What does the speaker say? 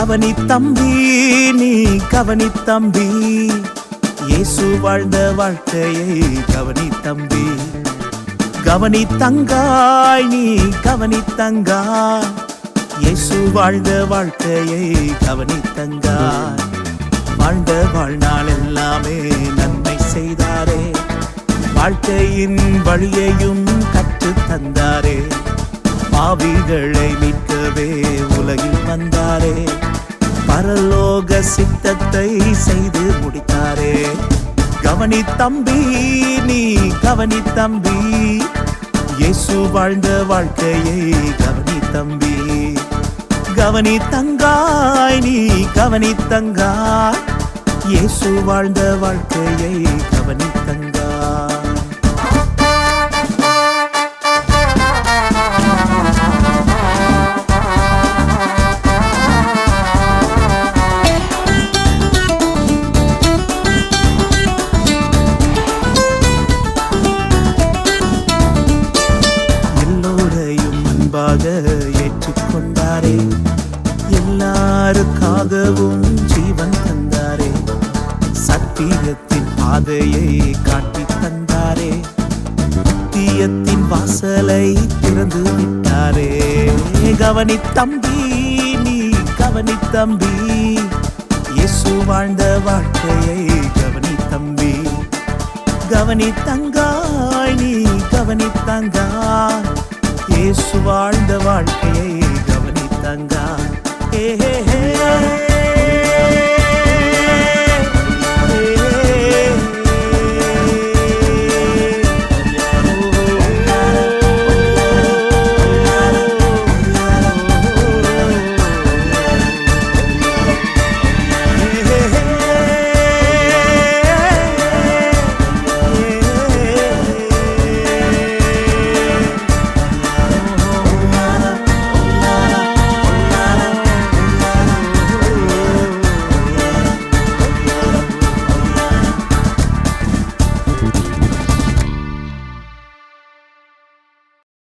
கவனி தம்பி, நீ கவனி தம்பி, இயேசு வாழ்ந்த வாழ்க்கையை கவனி தம்பி. கவனி தங்காய், நீ கவனி தங்காய், இயேசு வாழ்ந்த வாழ்க்கையை கவனி தங்காய். வாழ்ந்த வாழ்நாள் எல்லாமே நன்மை செய்தாரே, வாழ்க்கையின் வழியையும் கற்று தந்தாரே. பாவிகளை மீட்கவே உலகில் வந்தாரே, பரலோக சித்தத்தை செய்து முடித்தாரே. கவனி தம்பி, நீ கவனி தம்பி, இயேசு வாழ்ந்த வாழ்க்கையை கவனி தம்பி. கவனி தங்காய், நீ கவனி தங்காய், இயேசு வாழ்ந்த வாழ்க்கையை கவனி தங்காய். ஏற்றுக்கொண்டாரே, எல்லாருக்காகவும் ஜீவன் தந்தாரே. சத்தியத்தின் பாதையை காட்டி தந்தாரே, சத்தியத்தின் வாசலை திறந்து விட்டாரே. கவனி தம்பி, நீ கவனி தம்பி, இயேசு வாழ்ந்த வாழ்க்கையை கவனி தம்பி. கவனி தங்காய், நீ கவனி தங்காய், இயேசு வாழ்ந்த வாழ்க்கையை கவனி தங்காய்.